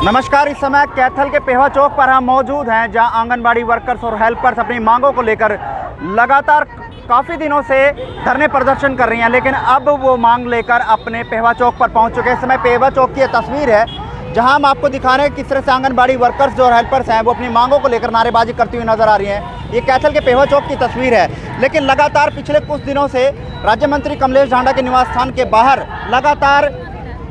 नमस्कार। इस समय कैथल के पेहवा चौक पर हम मौजूद हैं, जहां आंगनबाड़ी वर्कर्स और हेल्पर्स अपनी मांगों को लेकर लगातार काफ़ी दिनों से धरने प्रदर्शन कर रही हैं, लेकिन अब वो मांग लेकर अपने पेहवा चौक पर पहुंच चुके हैं। इस समय पेहवा चौक की ये तस्वीर है, जहां हम आपको दिखा रहे हैं किस तरह से आंगनबाड़ी वर्कर्स जो हेल्पर्स हैं वो अपनी मांगों को लेकर नारेबाजी करती हुई नजर आ रही हैं। ये कैथल के पेहवा चौक की तस्वीर है, लेकिन लगातार पिछले कुछ दिनों से राज्य मंत्री कमलेश ढांडा के निवास स्थान के बाहर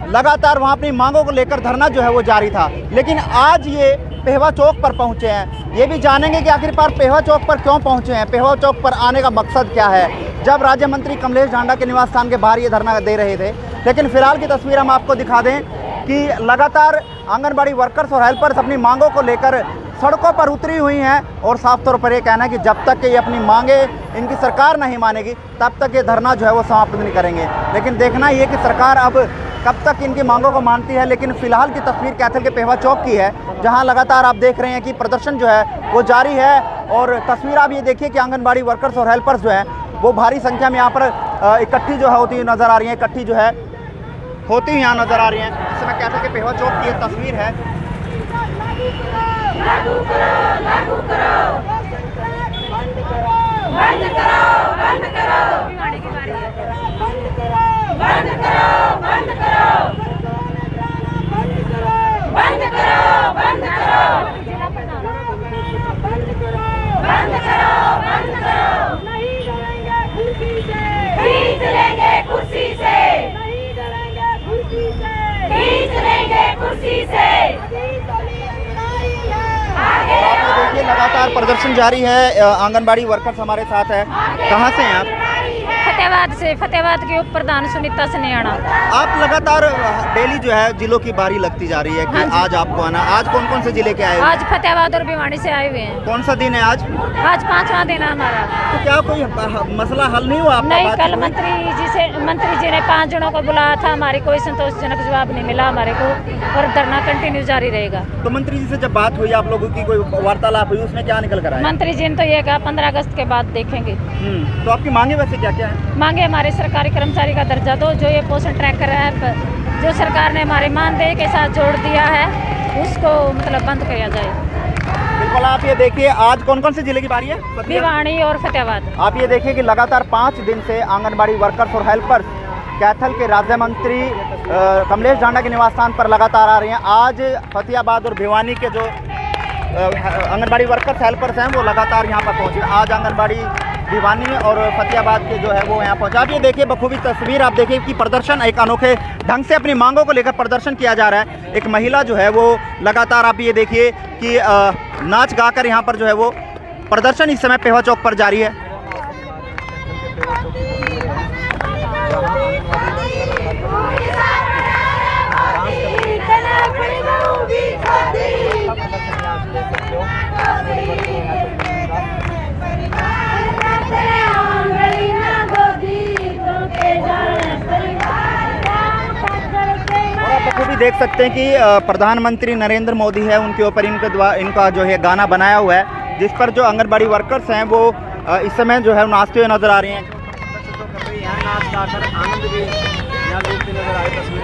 लगातार वहां अपनी मांगों को लेकर धरना जो है वो जारी था। लेकिन आज ये पेहवा चौक पर पहुंचे हैं। ये भी जानेंगे कि आखिरकार पेहवा चौक पर क्यों पहुंचे हैं, पेहवा चौक पर आने का मकसद क्या है, जब राज्य मंत्री कमलेश ढांडा के निवास स्थान के बाहर ये धरना दे रहे थे। लेकिन फिलहाल की तस्वीर हम आपको दिखा दें कि लगातार आंगनबाड़ी वर्कर्स और हेल्पर्स अपनी मांगों को लेकर सड़कों पर उतरी हुई हैं, और साफ तौर पर ये कहना है कि जब तक ये अपनी मांगे इनकी सरकार नहीं मानेगी तब तक ये धरना जो है वो समाप्त नहीं करेंगे। लेकिन देखना ये कि सरकार अब कब तक इनकी मांगों को मानती है। लेकिन फिलहाल की तस्वीर कैथल के पेहवा चौक की है, जहां लगातार आप देख रहे हैं कि प्रदर्शन जो है वो जारी है। और तस्वीर आप ये देखिए कि आंगनबाड़ी वर्कर्स और हेल्पर्स जो हैं वो भारी संख्या में यहाँ पर इकट्ठी जो है होती हुई नज़र आ रही हैं, इकट्ठी जो है होती हुई यहाँ नज़र आ रही हैं। इस समय कैथल के पेहवा चौक की ये तस्वीर है। लागू करो, लागू करो, बंद करो, बंद करो, बंद करो, बंद करो, बंद करो, बंद करो, बंद करो, बंद करो, बंद करो, बंद करो, नहीं डरेंगे कुर्सी से, खींच लेंगे कुर्सी से, नहीं डरेंगे कुर्सी से, खींच लेंगे कुर्सी से। देखिए लगातार प्रदर्शन जारी है। आंगनबाड़ी वर्कर्स हमारे साथ है। कहाँ से हैं आप? फतेहाबाद से, फतेहाबाद के उप प्रधान सुनीता सनेयाना। आप लगातार डेली जो है जिलों की बारी लगती जा रही है कि आज आपको आना। आज कौन कौन से जिले के आए? आज फतेहाबाद और भिवानी से आए हुए हैं। कौन सा दिन है आज? आज 5वां दिन है हमारा। तो क्या कोई मसला हल नहीं हुआ आपका? नहीं, कल मंत्री जी ने 5 जनों को बुलाया था, हमारी कोई संतोषजनक जवाब नहीं मिला हमारे को, और धरना कंटिन्यू जारी रहेगा। तो मंत्री जी से जब बात हुई आप लोगों की, कोई वार्तालाप हुई, उसमें क्या निकल कर आया? मंत्री जी ने तो ये कहा 15 अगस्त के बाद देखेंगे। तो आपकी मांगे वैसे क्या क्या है? मांगे हमारे सरकारी कर्मचारी का दर्जा दो, जो ये पोषण ट्रैकर है जो सरकार ने हमारे मानदेय के साथ जोड़ दिया है उसको मतलब बंद किया जाए। बिल्कुल। आप ये देखिए आज कौन कौन से जिले की बारी है? भिवानी और फतेहाबाद। आप ये देखिए कि लगातार 5 दिन से आंगनबाड़ी वर्कर्स और हेल्पर्स कैथल के राज्य मंत्री कमलेश ढांडा के निवास स्थान पर लगातार आ रही हैं। आज फतेहाबाद और भिवानी के जो आंगनबाड़ी वर्कर्स हेल्पर्स हैं वो लगातार यहाँ पर पहुँचे। आज आंगनबाड़ी भिवानी और फतेहाबाद के जो है वो यहाँ पहुँचा। आप ये देखिए बखूबी तस्वीर, आप देखिए कि प्रदर्शन एक अनोखे ढंग से अपनी मांगों को लेकर प्रदर्शन किया जा रहा है। एक महिला जो है वो लगातार, आप ये देखिए कि नाच गाकर यहाँ पर जो है वो प्रदर्शन इस समय पेहवा चौक पर जारी है। भी देख सकते हैं कि प्रधानमंत्री नरेंद्र मोदी है, उनके ऊपर इनका जो है गाना बनाया हुआ है, जिस पर जो आंगनबाड़ी वर्कर्स हैं वो इस समय जो है नाचते हुए नजर आ रही हैं। नाच गाकर आनंद भी यहाँ देखते नजर आ रही तस्वीर।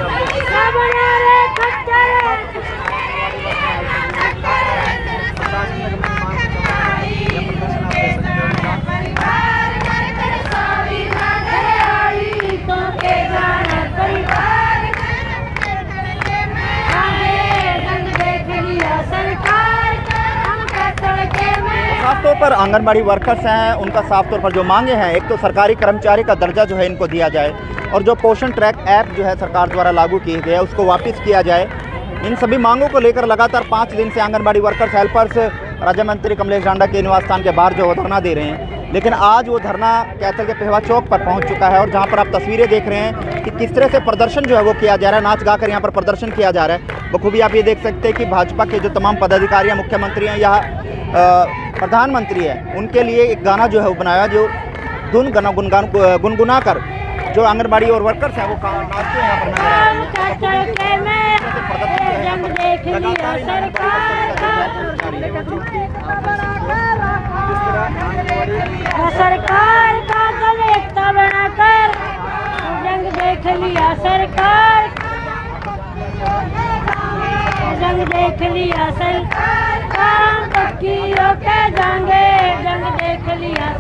साफ तौर पर आंगनबाड़ी वर्कर्स हैं, उनका साफ तौर पर जो मांगे हैं, एक तो सरकारी कर्मचारी का दर्जा जो है इनको दिया जाए, और जो पोषण ट्रैक ऐप जो है सरकार द्वारा लागू किया गया है उसको वापस किया जाए। इन सभी मांगों को लेकर लगातार 5 दिन से आंगनबाड़ी वर्कर्स हेल्पर्स राज्य मंत्री कमलेश ढांडा के निवास स्थान के बाहर जो धरना दे रहे हैं। लेकिन आज वो धरना कैथल के पेहवा चौक पर पहुंच चुका है, और जहां पर आप तस्वीरें देख रहे हैं कि किस तरह से प्रदर्शन जो है वो किया जा रहा है, नाच गाकर यहाँ पर प्रदर्शन किया जा रहा है। बखूबी आप ये देख सकते हैं कि भाजपा के जो तमाम पदाधिकारी हैं, मुख्यमंत्री हैं या प्रधानमंत्री है, उनके लिए एक गाना जो है वो बनाया, जो धुन गुनगुना कर जो आंगनबाड़ी और वर्कर्स हैं वो नाचते हैं यहाँ पर। सरकार का गलेता बनाकर जंग देख लिया सरकार, जंग जंग देख लिया सरकार काम पक्की होके जाएंगे जंग देख लिया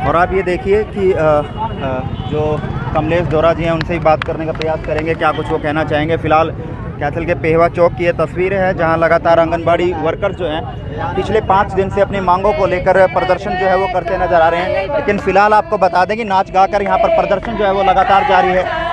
और आप ये देखिए कि जो कमलेश दोरा जी हैं उनसे ही बात करने का प्रयास करेंगे, क्या कुछ वो कहना चाहेंगे। फ़िलहाल कैथल के पेहवा चौक की ये तस्वीर है जहां लगातार आंगनबाड़ी वर्कर्स जो हैं पिछले 5 दिन से अपनी मांगों को लेकर प्रदर्शन जो है वो करते नज़र आ रहे हैं। लेकिन फ़िलहाल आपको बता दें कि नाच गाकर यहाँ पर प्रदर्शन जो है वो लगातार जारी है।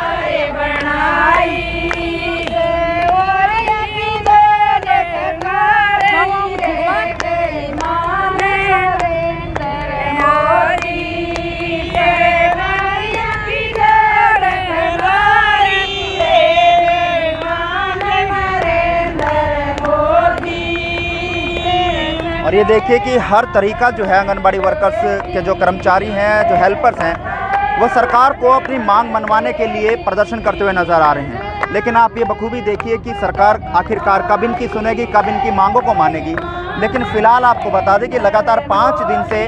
और ये देखिए कि हर तरीका जो है आंगनबाड़ी वर्कर्स के जो कर्मचारी हैं, जो हेल्पर्स हैं, वो सरकार को अपनी मांग मनवाने के लिए प्रदर्शन करते हुए नज़र आ रहे हैं। लेकिन आप ये बखूबी देखिए कि सरकार आखिरकार कब इनकी सुनेगी, कब इनकी मांगों को मानेगी। लेकिन फ़िलहाल आपको बता दें कि लगातार 5 दिन से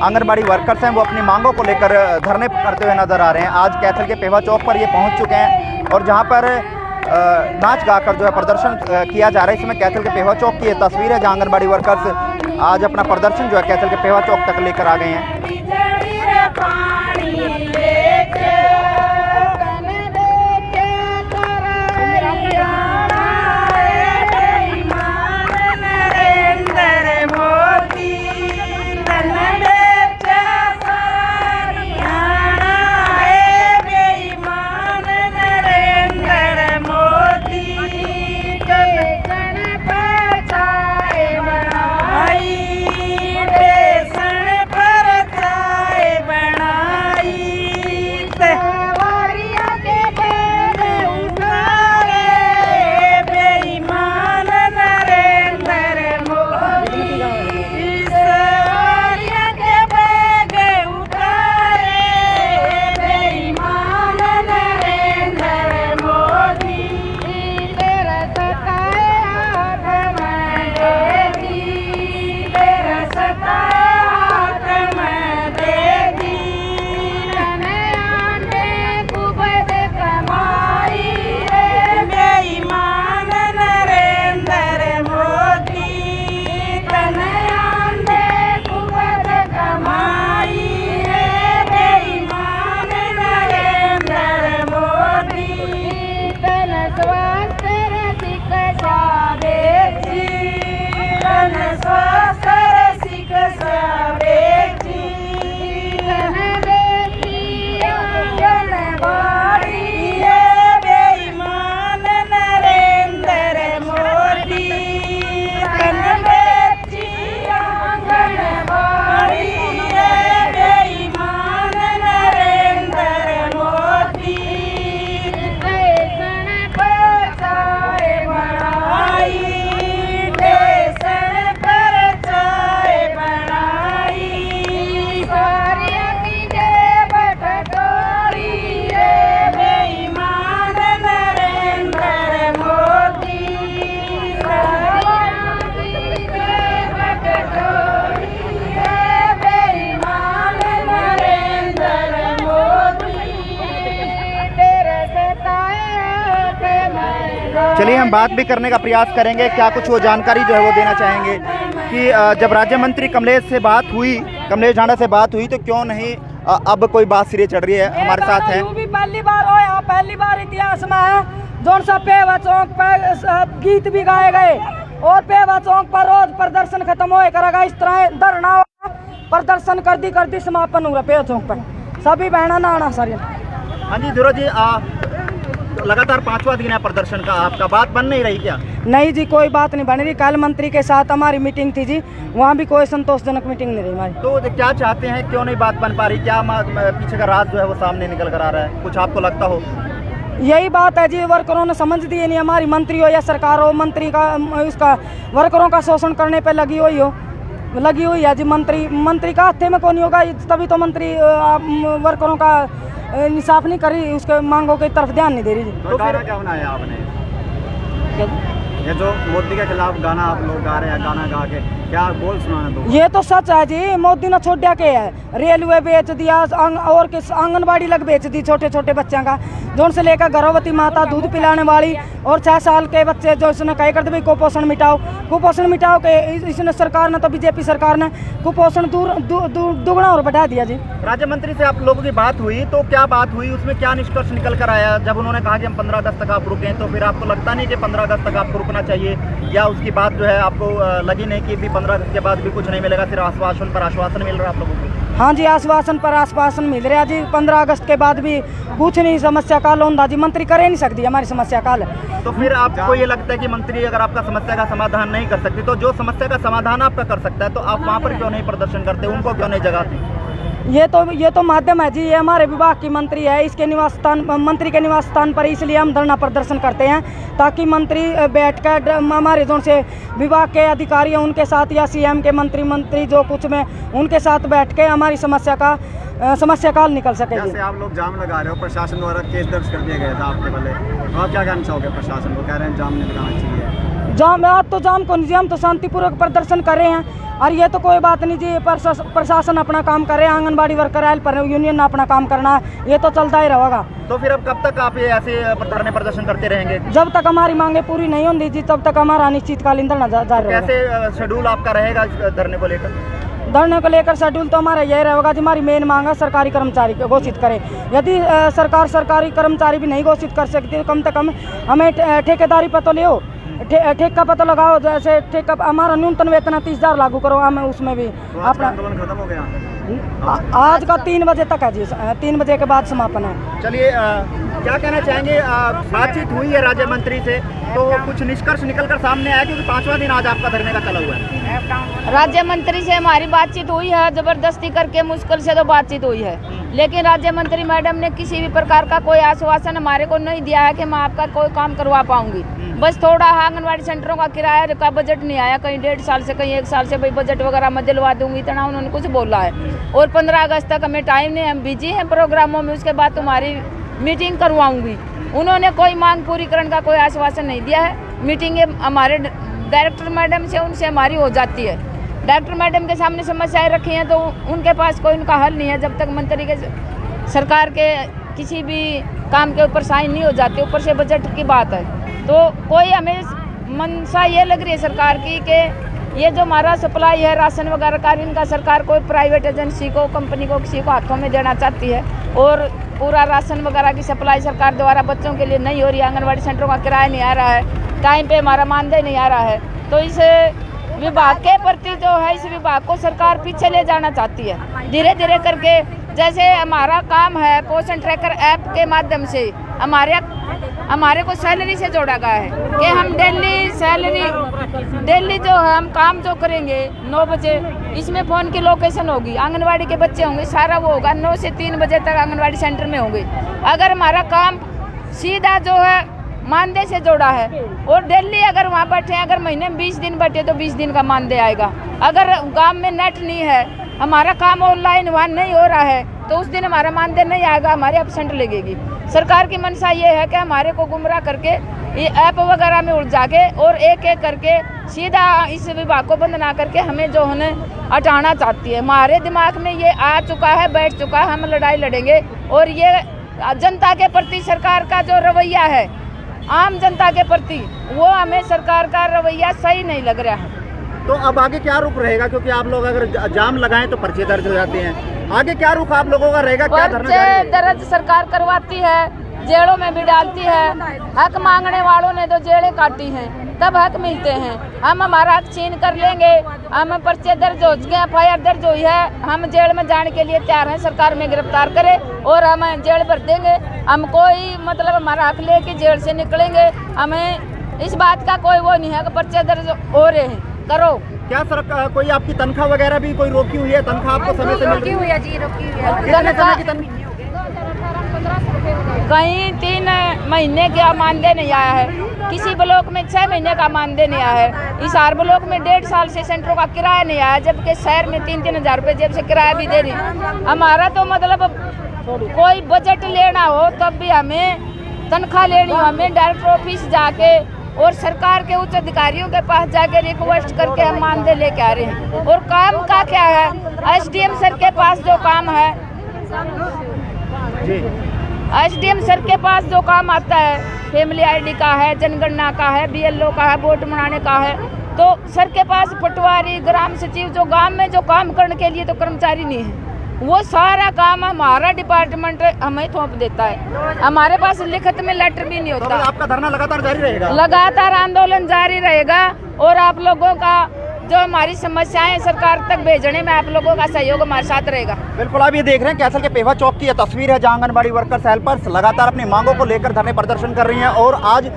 आंगनबाड़ी वर्कर्स हैं वो अपनी मांगों को लेकर धरने करते हुए नज़र आ रहे हैं। आज कैथल के पेहवा चौक पर ये पहुँच चुके हैं और जहाँ पर नाच गाकर जो है प्रदर्शन किया जा रहा है। इसमें कैथल के पेहवा चौक की ये तस्वीर है जहाँ आंगनबाड़ी वर्कर्स आज अपना प्रदर्शन जो है कैथल के पेहवा चौक तक लेकर आ गए हैं। चलिए हम बात भी करने का प्रयास करेंगे, क्या कुछ वो जानकारी जो है वो देना चाहेंगे कि जब राज्य मंत्री कमलेश से बात हुई, कमलेश ढांडा से बात हुई, तो क्यों नहीं अब कोई बात सिरे चढ़ रही है। हमारे साथ है भी पहली बार होया, पहली बार इतिहास में है जोन सा पेहवा चौक पर गीत भी गाए गए और पेहवा चौक पर रोज प्रदर्शन खत्म होए करेगा। इस तरह धरना प्रदर्शन कर दी समापन हुआ पेहवा चौक पर, सभी बहना ना आना सारी। हाँ जी धीरो जी, लगातार 5वां दिन है प्रदर्शन का, आपका बात बन नहीं रही क्या? नहीं जी, कोई बात नहीं बन रही। कल मंत्री के साथ हमारी मीटिंग थी जी, वहाँ भी कोई संतोषजनक मीटिंग नहीं रही हमारी। तो क्या चाहते हैं, क्यों नहीं बात बन पा रही? क्या पीछे का राज जो है वो सामने निकल कर आ रहा है, कुछ आपको लगता हो? यही बात है जी, वर्करों ने समझ दिए नहीं, हमारी मंत्री हो या सरकार हो, मंत्री का इसका वर्करों का शोषण करने पे लगी हुई है जी। मंत्री का हाथे में कौन नहीं होगा, तभी तो मंत्री वर्करों का इंसाफ नहीं करी, उसके मांगों की तरफ ध्यान नहीं दे रही जी। तो गाना क्या बनाया आपने? ये जो मोदी के खिलाफ गाना आप लोग गा रहे हैं, गाना गा के क्या बोल सुनाना दो? ये तो सच है जी, मोदी ने छोड़ के है, रेलवे बेच दिया और किस आंगनबाड़ी लग बेच दी छोटे छोटे बच्चों का, जो उनसे लेकर गर्भवती माता, दूध पिलाने वाली और 6 साल के बच्चे, जो इसने कह कर दे भाई कुपोषण मिटाओ के इसने सरकार ने, तो बीजेपी सरकार ने कुपोषण दुगना और बढ़ा दिया जी। राज्य मंत्री से आप लोगों की बात हुई तो क्या बात हुई, उसमें क्या निष्कर्ष निकल कर आया? जब उन्होंने कहा कि हम 15 अगस्त तक आप रुकें, तो फिर आपको लगता नहीं कि 15 अगस्त तक आपको रुकना चाहिए, या उसकी बात जो है आपको लगी नहीं कि भी 15 अगस्त के बाद भी कुछ नहीं मिलेगा, सिर्फ आश्वासन पर आश्वासन मिल रहा है आप लोगों को? हाँ जी, आश्वासन पर आश्वासन मिल रहा जी, 15 अगस्त के बाद भी कुछ नहीं, समस्या का हल होता जी, मंत्री करे नहीं सकती हमारी समस्या का हल। तो फिर आपको ये लगता है कि मंत्री अगर आपका समस्या का समाधान नहीं कर सकती, तो जो समस्या का समाधान आपका कर सकता है, तो आप वहाँ पर क्यों नहीं प्रदर्शन करते, उनको क्यों नहीं जगाते? ये तो माध्यम है जी, ये हमारे विभाग की मंत्री है, इसके निवास स्थान, मंत्री के निवास स्थान पर, इसलिए हम धरना प्रदर्शन करते हैं, ताकि मंत्री बैठकर हमारे जो से विभाग के अधिकारी हैं उनके साथ, या सीएम के मंत्री जो कुछ में उनके साथ बैठ के हमारी समस्या का हल निकल सके। जैसे आप लोग जाम लगा रहे हो, प्रशासन द्वारा केस दर्ज कर दिया गया था आपके पहले, आप क्या कहना चाहोगे प्रशासन को? कह रहे हैं जाम नहीं लगाना चाहिए। जाम को नहीं, हम तो शांतिपूर्वक प्रदर्शन कर रहे हैं, और ये तो कोई बात नहीं जी, प्रशासन अपना काम करे, आंगनबाड़ी वर्कर हेल्पर यूनियन ने अपना काम करना है, ये तो चलता ही रहेगा। तो फिर अब कब तक आप ये ऐसे धरने प्रदर्शन करते रहेंगे? जब तक हमारी मांगे पूरी नहीं होंगी जी, तब तक हमारा अनिश्चितकालीन धरना जारी रहेगा। कैसे शेड्यूल आपका रहेगा इस धरने को लेकर? धरने को लेकर शेड्यूल तो हमारा यही रहेगा जी, हमारी मेन मांग है सरकारी कर्मचारी को घोषित करे, यदि सरकार सरकारी कर्मचारी भी नहीं घोषित कर सकती, तो कम से कम हमें ठेकेदारी पर तो ले ठेका पता लगाओ, जैसे ठेका हमारा न्यूनतम वेतन 30,000 लागू करो, हमें उसमें भी तो अपना आंदोलन खत्म हो गया? आज का 3 बजे तक है जी, 3 बजे के बाद समापन है। चलिए, क्या कहना चाहेंगे? बातचीत हुई है राज्य मंत्री से, तो कुछ निष्कर्ष निकल कर सामने आया, क्योंकि 5वां दिन आज आपका धरने का चला हुआ है। राज्य मंत्री से हमारी बातचीत हुई है, जबरदस्ती करके मुश्किल से तो बातचीत हुई है, लेकिन राज्य मंत्री मैडम ने किसी भी प्रकार का कोई आश्वासन हमारे को नहीं दिया है कि मैं आपका कोई काम करवा पाऊंगी। बस थोड़ा आंगनबाड़ी सेंटरों का किराया का बजट नहीं आया, कहीं 1.5 साल से, कहीं 1 साल से, भाई बजट वगैरह मैं दिलवा दूंगी, इतना उन्होंने कुछ बोला है। और 15 अगस्त तक हमें टाइम नहीं, हम बिजी हैं प्रोग्रामों में, उसके बाद तुम्हारी मीटिंग करवाऊंगी। उन्होंने कोई मांग पूरी करने का कोई आश्वासन नहीं दिया है। मीटिंगें हमारे डायरेक्टर मैडम से, उनसे हमारी हो जाती है, डायरेक्टर मैडम के सामने समस्याएं रखी हैं, तो उनके पास कोई उनका हल नहीं है, जब तक मंत्री के सरकार के किसी भी काम के ऊपर साइन नहीं हो जाते, ऊपर से बजट की बात है। तो कोई हमें मनसा ये लग रही है सरकार की कि ये जो हमारा सप्लाई है राशन वगैरह का, इनका सरकार कोई प्राइवेट एजेंसी को, कंपनी को, किसी को हाथों में देना चाहती है, और पूरा राशन वगैरह की सप्लाई सरकार द्वारा बच्चों के लिए नहीं हो रही है, आंगनबाड़ी सेंटरों का किराया नहीं आ रहा है, टाइम पे हमारा मानदेय नहीं आ रहा है। तो इस विभाग के प्रति जो है, इस विभाग को सरकार पीछे ले जाना चाहती है धीरे धीरे करके। जैसे हमारा काम है पोषण ट्रैकर ऐप के माध्यम से हमारे को सैलरी से जोड़ा गया है कि हम डेली जो है हम काम जो करेंगे 9 बजे, इसमें फ़ोन की लोकेशन होगी, आंगनवाड़ी के बच्चे होंगे, सारा वो होगा, 9 से 3 बजे तक आंगनवाड़ी सेंटर में होंगे। अगर हमारा काम सीधा जो है मानदेय से जोड़ा है, और डेली अगर वहाँ बैठे हैं, अगर महीने में 20 दिन बैठे तो 20 दिन का मानदेय आएगा। अगर गाँव में नेट नहीं है, हमारा काम ऑनलाइन वहाँ नहीं हो रहा है, तो उस दिन हमारा मानदेय नहीं आएगा, हमारे एब्सेंट लगेगी। सरकार की मंशा ये है कि हमारे को गुमराह करके ये ऐप वगैरह में उलझा के और एक एक करके सीधा इस विभाग को बंद ना करके हमें जो है हटाना चाहती है। हमारे दिमाग में ये आ चुका है, बैठ चुका है, हम लड़ाई लड़ेंगे। और ये जनता के प्रति सरकार का जो रवैया है, आम जनता के प्रति, वो हमें सरकार का रवैया सही नहीं लग रहा है। तो अब आगे क्या रुख रहेगा? क्योंकि आप लोग अगर जाम लगाएं तो पर्चे दर्ज हो जाते हैं, आगे क्या रुख आप लोगों का रहेगा? क्या धरना पर्चे दर्ज सरकार करवाती है, जेलों में भी डालती है, हक मांगने वालों ने तो जेलें काटी हैं, तब हक मिलते हैं। हम हमारा हक छीन कर लेंगे, हम पर्चे दर्ज हो चुके हैं, FIR दर्ज हुई है, हम जेल में जाने के लिए तैयार हैं, सरकार में गिरफ्तार करे और हम जेल भर देंगे। हम कोई मतलब हमारा हक लेके जेल से निकलेंगे, हमें इस बात का कोई वो नहीं है कि पर्चे दर्ज हो रहे हैं करो। क्या सरकार कोई आपकी तनख्वाह वगैरह भी कोई रोकी हुई है? तनख्वाह आपको समय से रोकी हुई है जी, रोकी हुई है। कितने समय की तनख्वाह? कहीं 3 महीने का मानदेय नहीं आया है, किसी ब्लॉक में 6 महीने का मानदेय नहीं आया है, इस हर ब्लॉक में 1.5 साल से सेंटरों का किराया नहीं आया, जबकि शहर में 3-3 हज़ार रुपये जेब से किराया भी दे रही। हमारा तो मतलब कोई बजट लेना हो तब भी हमें तनख्वाह लेनी हो, हमें डायरेक्टर ऑफिस जाके और सरकार के उच्च अधिकारियों के पास जाके रिक्वेस्ट करके हम मानदेय लेके आ रहे हैं। और काम का क्या है, एसडीएम सर के पास जो काम है, एसडीएम सर के पास जो काम आता है, फैमिली आईडी का है, जनगणना का है, बीएलओ का है, वोट बनाने का है, तो सर के पास पटवारी, ग्राम सचिव, जो गांव में जो काम करने के लिए तो कर्मचारी नहीं है, वो सारा काम हमारा डिपार्टमेंट हमें थोप देता है। हमारे पास लिखित में लेटर भी नहीं तो होता। आपका धरना लगातार जारी रहेगा? लगातार आंदोलन जारी रहेगा और आप लोगों का जो हमारी समस्याएं सरकार तक भेजने में आप लोगों का सहयोग हमारे साथ रहेगा। बिल्कुल, आप ये देख रहे हैं कैसल के पेहवा चौक की ये तस्वीर है जहां आंगनबाड़ी वर्कर्स हेल्पर्स लगातार अपनी मांगों को लेकर धरने प्रदर्शन कर रही हैं और आज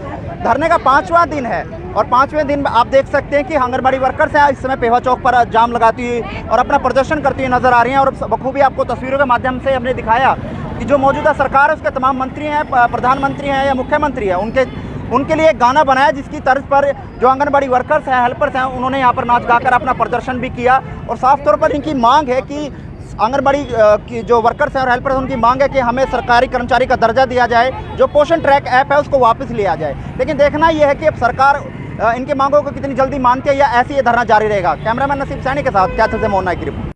धरने का 5वां दिन है और 5वें दिन में आप देख सकते हैं कि आंगनबाड़ी वर्कर्स हैं इस समय पेहवा चौक पर जाम लगाती हुई और अपना प्रदर्शन करती हुई नजर आ रही हैं। और बखूबी आपको तस्वीरों के माध्यम से हमने दिखाया कि जो मौजूदा सरकार है उसके तमाम मंत्री हैं, प्रधानमंत्री हैं या मुख्यमंत्री हैं, उनके लिए एक गाना बनाया जिसकी तर्ज पर जो आंगनबाड़ी वर्कर्स हैं, हेल्पर्स हैं, उन्होंने यहाँ पर नाच गाकर अपना प्रदर्शन भी किया। और साफ तौर पर इनकी मांग है कि आंगनबाड़ी की जो वर्कर्स हैं और हेल्पर्स, उनकी मांग है कि हमें सरकारी कर्मचारी का दर्जा दिया जाए, जो पोषण ट्रैक ऐप है उसको वापस लिया जाए। लेकिन देखना यह है कि अब सरकार इनकी मांगों को कितनी जल्दी मानती है या ऐसे ही धरना जारी रहेगा। कैमरामैन नसीब सैनी के साथ कैथल से मोहन नायक की रिपोर्ट।